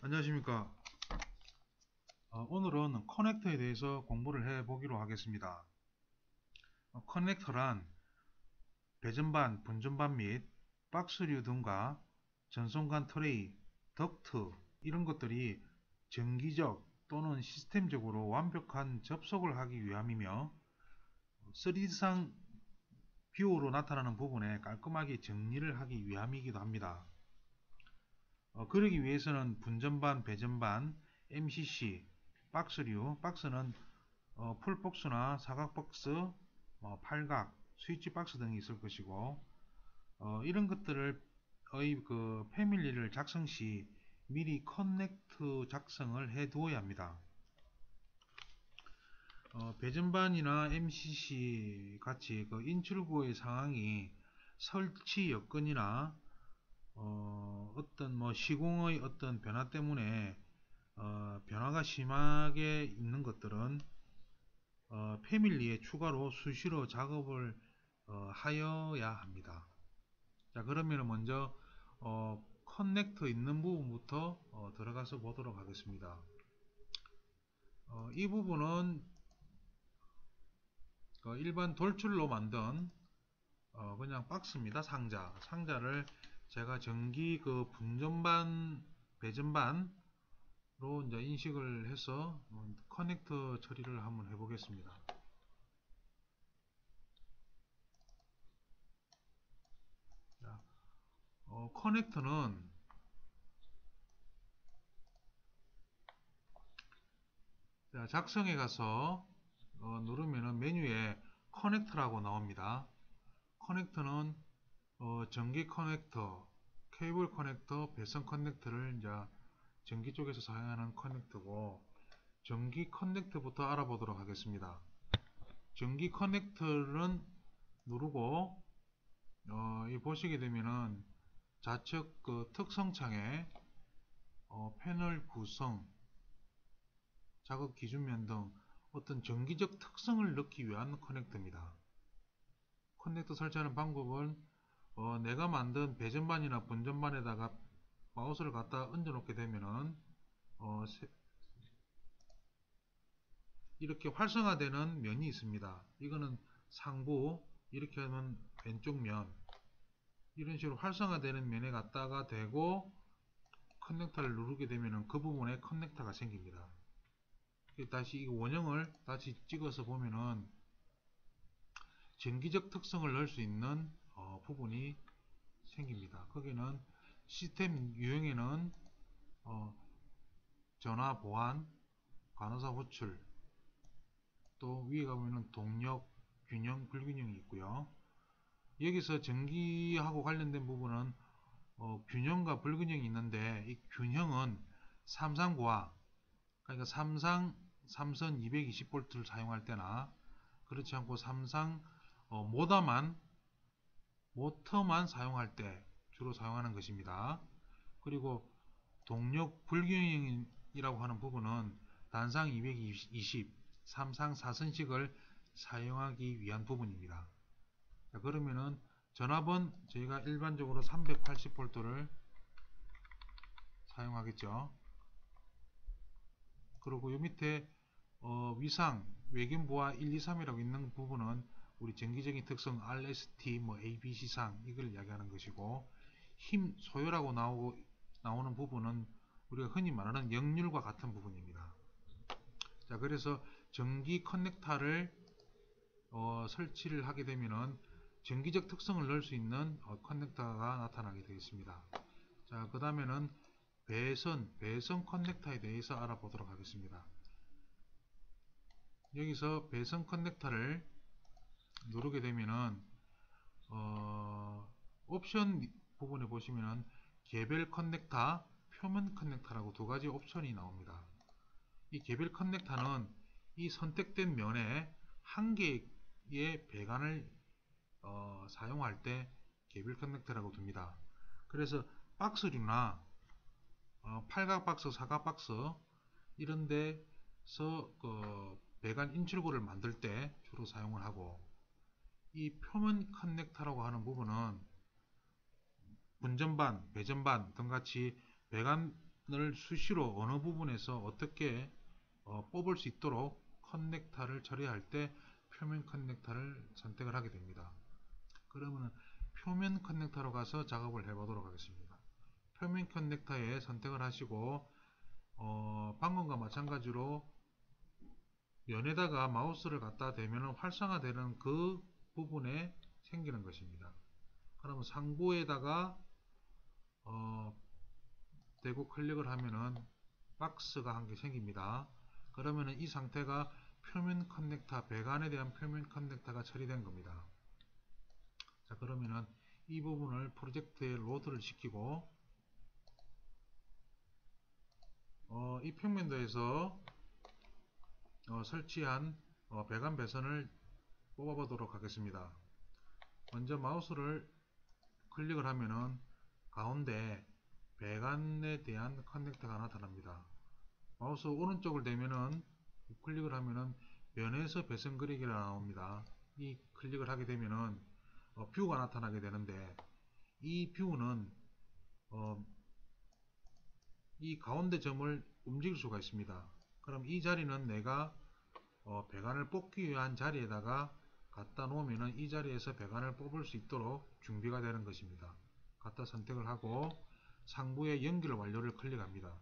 안녕하십니까. 오늘은 커넥터에 대해서 공부를 해 보기로 하겠습니다. 커넥터란 배전반, 분전반 및 박스류 등과 전송관 트레이, 덕트 이런 것들이 정기적 또는 시스템적으로 완벽한 접속을 하기 위함이며 3D상 뷰어로 나타나는 부분에 깔끔하게 정리를 하기 위함이기도 합니다. 그러기 위해서는 분전반, 배전반, MCC, 박스류, 박스는 풀박스나 사각박스, 팔각, 스위치 박스 등이 있을 것이고, 이런 것들을 그 패밀리를 작성 시 미리 커넥트 작성을 해 두어야 합니다. 배전반이나 MCC 같이 그 인출구의 상황이 설치 여건이나 어떤 시공의 어떤 변화 때문에 변화가 심하게 있는 것들은 패밀리에 추가로 수시로 작업을 하여야 합니다. 자, 그러면 먼저 커넥터 있는 부분부터 들어가서 보도록 하겠습니다. 이 부분은 일반 돌출로 만든 그냥 박스입니다. 상자를 제가 전기 그 분전반, 배전반로 이제 인식을 해서 커넥터 처리를 한번 해보겠습니다. 자, 커넥터는 자, 작성에 가서 누르면은 메뉴에 커넥터라고 나옵니다. 커넥터는 전기 커넥터, 케이블 커넥터, 배선 커넥터를 이제 전기 쪽에서 사용하는 커넥터고, 전기 커넥터부터 알아보도록 하겠습니다. 전기 커넥터는 누르고 이 보시게 되면은 좌측 그 특성창에 패널 구성, 작업 기준면 등 어떤 정기적 특성을 넣기 위한 커넥터입니다. 커넥터 설치하는 방법은 내가 만든 배전반이나 분전반에다가 마우스를 갖다 얹어 놓게 되면은 이렇게 활성화되는 면이 있습니다. 이거는 상부, 이렇게 하면 왼쪽 면, 이런 식으로 활성화되는 면에 갖다가 대고 커넥터를 누르게 되면은 그 부분에 커넥터가 생깁니다. 다시 이 원형을 다시 찍어서 보면은 정기적 특성을 넣을 수 있는 부분이 생깁니다. 거기는 시스템 유형에는 어, 전화 보안, 간호사 호출, 또 위에 가보면 동력, 균형, 불균형이 있고요. 여기서 전기하고 관련된 부분은 균형과 불균형이 있는데 이 균형은 삼상고와 그러니까 삼선 220V를 사용할 때나 그렇지 않고 삼상 모터만 사용할 때 주로 사용하는 것입니다. 그리고 동력 불균형이라고 하는 부분은 단상 220, 삼상 4선식을 사용하기 위한 부분입니다. 자, 그러면은 전압은 저희가 일반적으로 380V를 사용하겠죠. 그리고 이 밑에 위상, 외견부하 1, 2, 3이라고 있는 부분은 우리 정기적인 특성 RST, ABC상 이걸 이야기하는 것이고 힘, 소요라고 나오는 부분은 우리가 흔히 말하는 역률과 같은 부분입니다. 자, 그래서 전기 커넥터를 설치를 하게 되면은 전기적 특성을 넣을 수 있는 커넥터가 나타나게 되겠습니다. 자, 그 다음에는 배선 커넥터에 대해서 알아보도록 하겠습니다. 여기서 배선 커넥터를 누르게 되면은 옵션 부분에 보시면은 개별 커넥터, 표면 커넥터라고 두 가지 옵션이 나옵니다. 이 개별 커넥터는 이 선택된 면에 한 개의 배관을 사용할 때 개별 커넥터라고 둡니다. 그래서 박스류나 팔각 박스, 사각 박스 이런 데서 배관 인출구를 만들 때 주로 사용을 하고, 이 표면 커넥터라고 하는 부분은 분전반, 배전반 등같이 배관 수시로 어느 부분에서 어떻게 뽑을 수 있도록 커넥터를 처리할 때 표면 커넥터를 선택을 하게 됩니다. 그러면 표면 커넥터로 가서 작업을 해 보도록 하겠습니다. 표면 커넥터에 선택을 하시고 방금과 마찬가지로 면에다가 마우스를 갖다 대면 활성화되는 그 부분에 생기는 것입니다. 그러면 상부에다가 대고 클릭을 하면은 박스가 한 개 생깁니다. 그러면은 이 상태가 표면 커넥터, 배관에 대한 표면 커넥터가 처리된 겁니다. 자, 그러면은 이 부분을 프로젝트에 로드를 시키고 이 평면도에서 설치한 배관 배선을 뽑아 보도록 하겠습니다. 먼저 마우스를 클릭을 하면은 가운데 배관에 대한 커넥터가 나타납니다. 마우스 오른쪽을 대면은 클릭을 하면은 면에서 배선 그리기가 나옵니다. 이 클릭을 하게 되면은 뷰가 나타나게 되는데 이 뷰는 이 가운데 점을 움직일 수가 있습니다. 그럼 이 자리는 내가 배관을 뽑기 위한 자리에다가 갖다 놓으면은 이 자리에서 배관을 뽑을 수 있도록 준비가 되는 것입니다. 갖다 선택을 하고 상부의 연결 완료를 클릭합니다.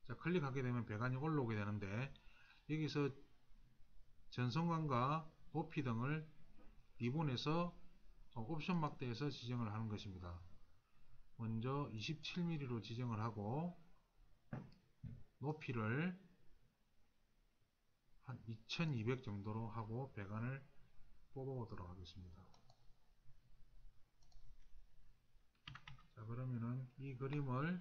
자, 클릭하게 되면 배관이 올라오게 되는데 여기서 전선관과 높이 등을 리본에서 옵션 막대에서 지정을 하는 것입니다. 먼저 27mm로 지정을 하고 높이를 한 2200 정도로 하고 배관을 뽑아 보도록 하겠습니다. 자, 그러면은 이 그림을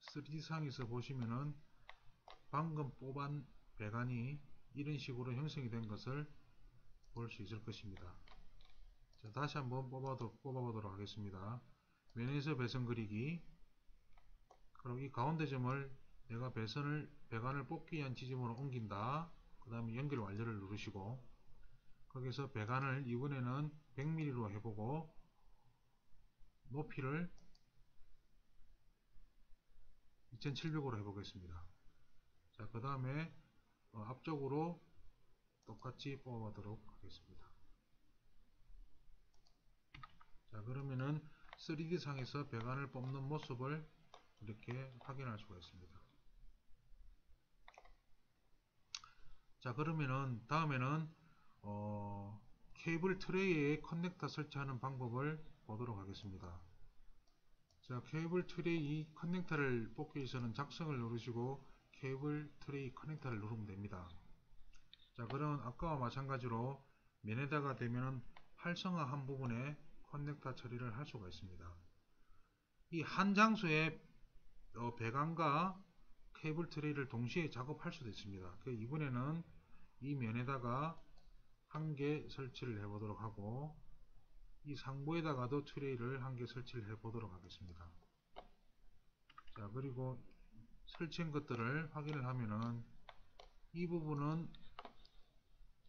3D상에서 보시면은 방금 뽑은 배관이 이런 식으로 형성이 된 것을 볼 수 있을 것입니다. 자, 다시 한번 뽑아보도록 하겠습니다. 면에서 배선 그리기. 그리고 이 가운데 점을 내가 배관을 뽑기 위한 지점으로 옮긴다. 그 다음에 연결 완료를 누르시고 거기서 배관을 이번에는 100mm로 해보고 높이를 2700으로 해보겠습니다. 자, 그 다음에 앞쪽으로 똑같이 뽑아보도록 하겠습니다. 자, 그러면은 3D 상에서 배관을 뽑는 모습을 이렇게 확인할 수가 있습니다. 자, 그러면은 다음에는 케이블 트레이에 커넥터 설치하는 방법을 보도록 하겠습니다. 자, 케이블 트레이 커넥터를 뽑기 위해서는 작성을 누르시고 케이블 트레이 커넥터를 누르면 됩니다. 자, 그러면 아까와 마찬가지로 면에다가 대면은 활성화한 부분에 커넥터 처리를 할 수가 있습니다. 이 한 장소에 배관과 케이블 트레이를 동시에 작업할 수도 있습니다. 이번에는 이 면에다가 한 개 설치를 해 보도록 하고 이 상부에다가도 트레이를 한 개 설치를 해 보도록 하겠습니다. 자, 그리고 설치한 것들을 확인을 하면은 이 부분은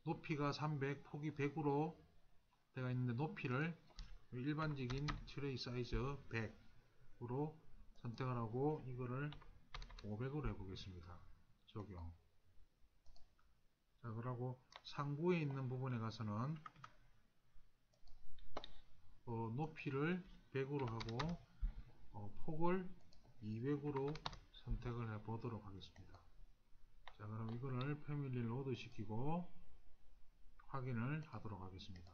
높이가 300, 폭이 100으로 되어 있는데 높이를 일반적인 트레이 사이즈 100으로 선택을 하고 이거를 500으로 해보겠습니다. 적용. 자, 그러고 상부에 있는 부분에 가서는 높이를 100으로 하고 폭을 200으로 선택을 해 보도록 하겠습니다. 자, 그럼 이거를 패밀리 로드 시키고 확인을 하도록 하겠습니다.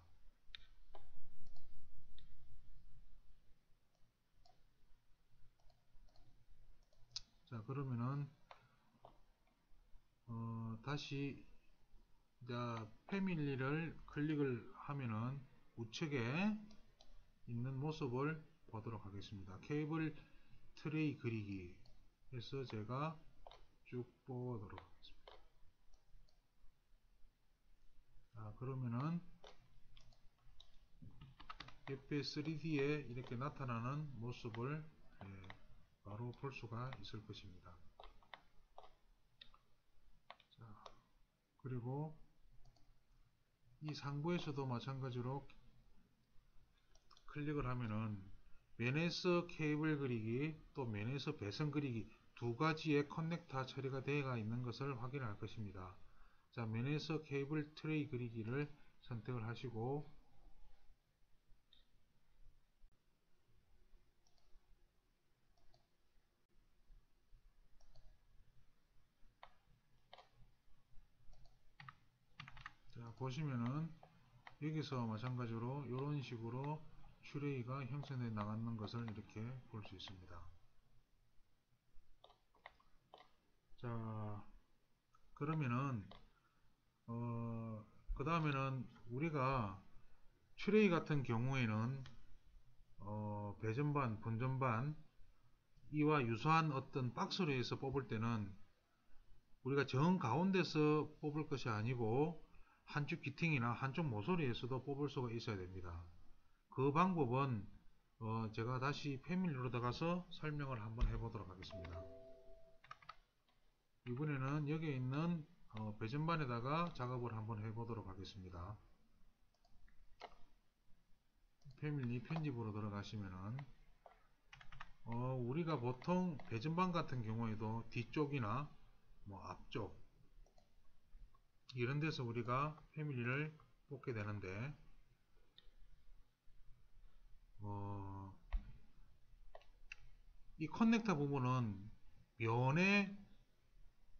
자, 그러면은 다시 패밀리를 클릭을 하면은 우측에 있는 모습을 보도록 하겠습니다. 케이블 트레이 그리기 해서 제가 쭉 뽑아보도록 하겠습니다. 자, 그러면은 옆에 3D에 이렇게 나타나는 모습을 바로 볼 수가 있을 것입니다. 자, 그리고 이 상부에서도 마찬가지로 클릭을 하면은 면에서 케이블 그리기, 또 면에서 배선 그리기 두 가지의 커넥터 처리가 되어 있는 것을 확인할 것입니다. 자, 면에서 케이블 트레이 그리기를 선택을 하시고, 자, 보시면은 여기서 마찬가지로 이런 식으로 트레이가 형성되어 나가는 것을 이렇게 볼 수 있습니다. 자, 그러면은 그 다음에는 우리가 트레이 같은 경우에는 배전반, 본전반 이와 유사한 어떤 박스로 해서 뽑을 때는 우리가 정 가운데서 뽑을 것이 아니고 한쪽 기팅이나 한쪽 모서리에서도 뽑을 수가 있어야 됩니다. 그 방법은 제가 다시 패밀리로 들어가서 설명을 한번 해보도록 하겠습니다. 이번에는 여기에 있는 배전반에다가 작업을 한번 해보도록 하겠습니다. 패밀리 편집으로 들어가시면은 우리가 보통 배전반 같은 경우에도 뒤쪽이나 뭐 앞쪽 이런 데서 우리가 패밀리를 뽑게 되는데 이 커넥터 부분은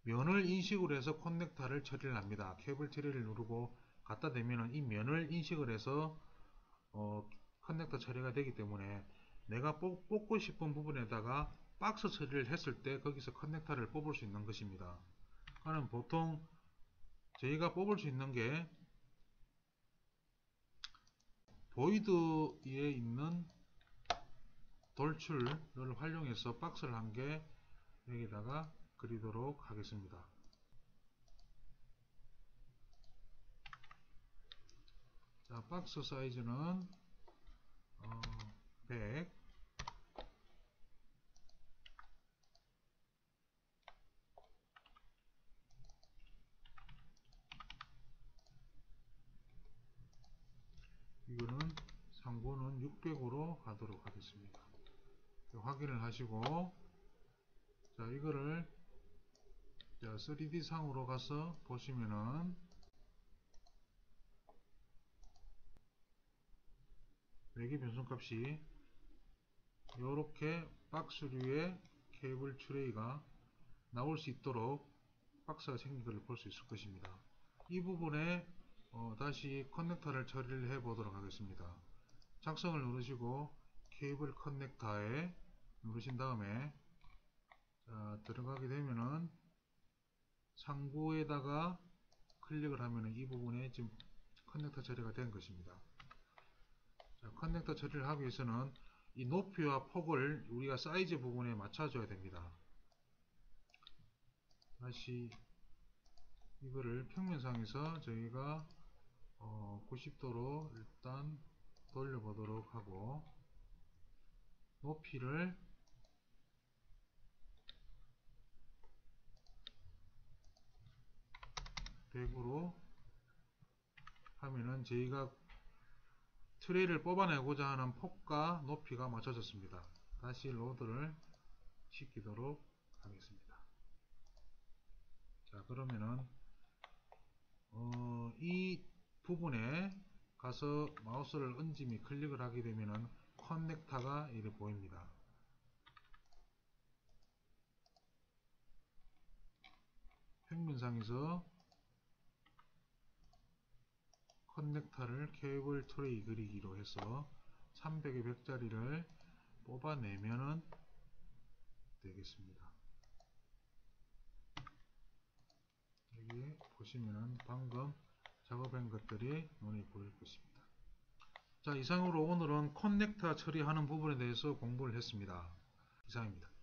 면을 인식을 해서 커넥터를 처리를 합니다. 케이블 트리를 누르고 갖다 대면은 이 면을 인식을 해서 커넥터 처리가 되기 때문에 내가 뽑고 싶은 부분에다가 박스 처리를 했을 때 거기서 커넥터를 뽑을 수 있는 것입니다. 그럼 보통 저희가 뽑을 수 있는 게 보이드에 있는 돌출을 활용해서 박스를 한 개 여기다가 그리도록 하겠습니다. 자, 박스 사이즈는 100 이거는 상고는 600으로 가도록 하겠습니다. 확인을 하시고 자, 이거를 3D 상으로 가서 보시면은 외계 변속값이 이렇게 박스류의 케이블 트레이가 나올 수 있도록 박스가 생긴 것을 볼 수 있을 것입니다. 이 부분에 다시 커넥터를 처리를 해 보도록 하겠습니다. 작성을 누르시고 케이블 커넥터에 누르신 다음에 들어가게 되면은 상부에다가 클릭을 하면은 이 부분에 지금 커넥터 처리가 된 것입니다. 자, 커넥터 처리를 하기 위해서는 이 높이와 폭을 우리가 사이즈 부분에 맞춰줘야 됩니다. 다시 이거를 평면상에서 저희가 90도로 일단 돌려보도록 하고 높이를 100으로 하면은 저희가 트레이를 뽑아내고자 하는 폭과 높이가 맞춰졌습니다. 다시 로드를 시키도록 하겠습니다. 자, 그러면은 이 부분에 가서 마우스를 얹지 및 클릭을 하게 되면은 커넥터가 이렇게 보입니다. 평면상에서 커넥터를 케이블 트레이 그리기로 해서 300의 100짜리를 뽑아내면은 되겠습니다. 여기 보시면은 방금 작업한 것들이 눈에 보일 것입니다. 자, 이상으로 오늘은 커넥터 처리하는 부분에 대해서 공부를 했습니다. 이상입니다.